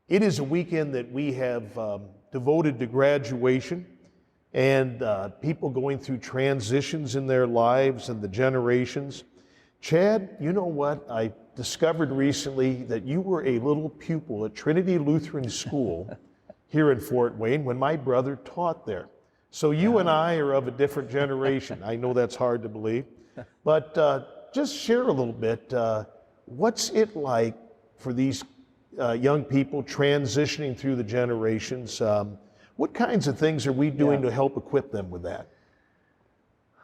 It is a weekend that we have devoted to graduation and people going through transitions in their lives and the generations. Chad, you know what? I discovered recently that you were a little pupil at Trinity Lutheran School here in Fort Wayne when my brother taught there. So you and I are of a different generation. I know that's hard to believe. But just share a little bit. What's it like for these young people transitioning through the generations? What kinds of things are we doing to help equip them with that?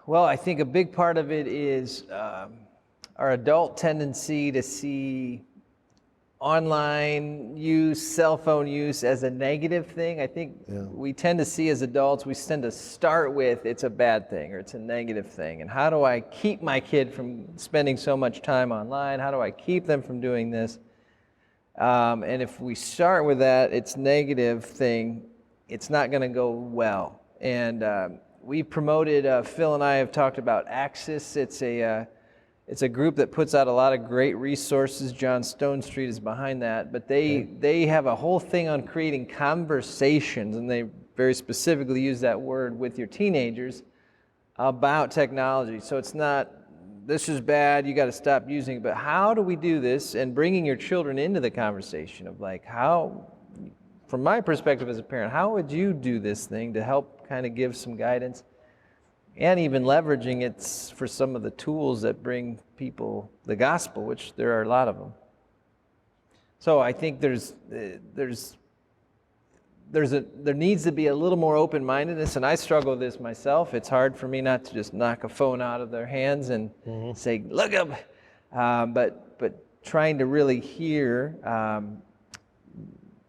Well, I think a big part of it is our adult tendency to see online use, cell phone use as a negative thing. I think we tend to see as adults, we tend to start with it's a bad thing or it's a negative thing. And how do I keep my kid from spending so much time online? How do I keep them from doing this? And if we start with that, it's negative thing, it's not going to go well. And we promoted, Phil and I have talked about Axis. It's a group that puts out a lot of great resources. John Stone Street is behind that. But they have a whole thing on creating conversations, and they very specifically use that word with your teenagers about technology. So it's not, this is bad, you got to stop using it, but how do we do this? And bringing your children into the conversation of like, how, from my perspective as a parent, how would you do this thing to help kind of give some guidance? And even leveraging it for some of the tools that bring people the gospel, which there are a lot of them. So I think there needs to be a little more open-mindedness, and I struggle with this myself. It's hard for me not to just knock a phone out of their hands and say, look up, but trying to really hear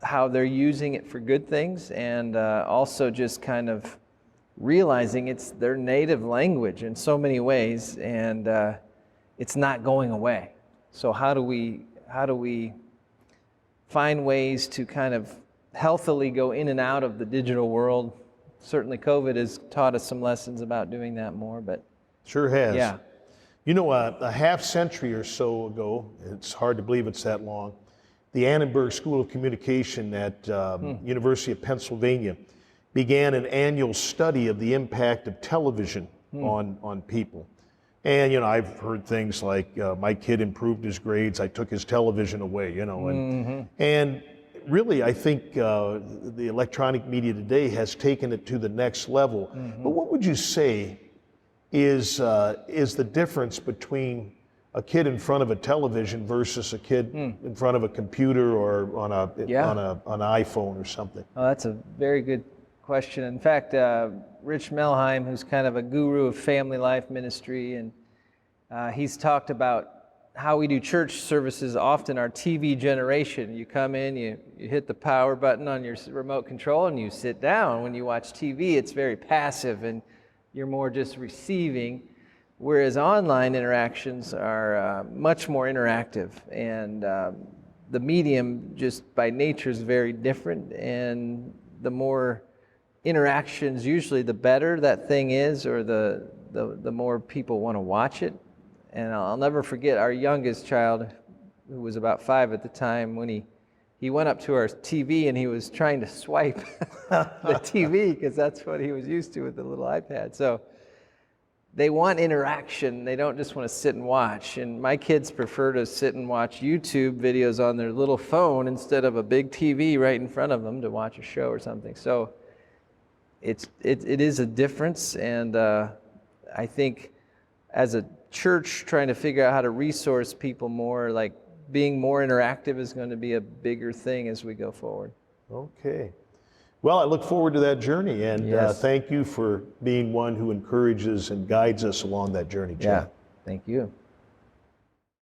how they're using it for good things, and also just kind of realizing it's their native language in so many ways, and it's not going away. So how do we find ways to kind of healthily go in and out of the digital world? Certainly COVID has taught us some lessons about doing that more, but sure has. Yeah. You know, a half century or so ago, it's hard to believe it's that long, the Annenberg School of Communication at University of Pennsylvania began an annual study of the impact of television on people. And, you know, I've heard things like, my kid improved his grades, I took his television away, you know. And really, I think the electronic media today has taken it to the next level. But what would you say is the difference between a kid in front of a television versus a kid in front of a computer or on an iPhone or something? Oh, that's a very good question. In fact, Rich Melheim, who's kind of a guru of family life ministry, and he's talked about how we do church services often our TV generation. You come in, you hit the power button on your remote control and you sit down. When you watch TV, it's very passive and you're more just receiving, whereas online interactions are much more interactive, and the medium just by nature is very different, and the more interactions, usually the better that thing is, or the more people want to watch it. And I'll never forget our youngest child, who was about 5 at the time, when he went up to our TV and he was trying to swipe the TV because that's what he was used to with the little iPad. So they want interaction. They don't just want to sit and watch. And my kids prefer to sit and watch YouTube videos on their little phone instead of a big TV right in front of them to watch a show or something. So it is a difference, and I think as a church trying to figure out how to resource people more, like being more interactive is going to be a bigger thing as we go forward. Okay. Well, I look forward to that journey, and thank you for being one who encourages and guides us along that journey, Chad. Yeah, thank you.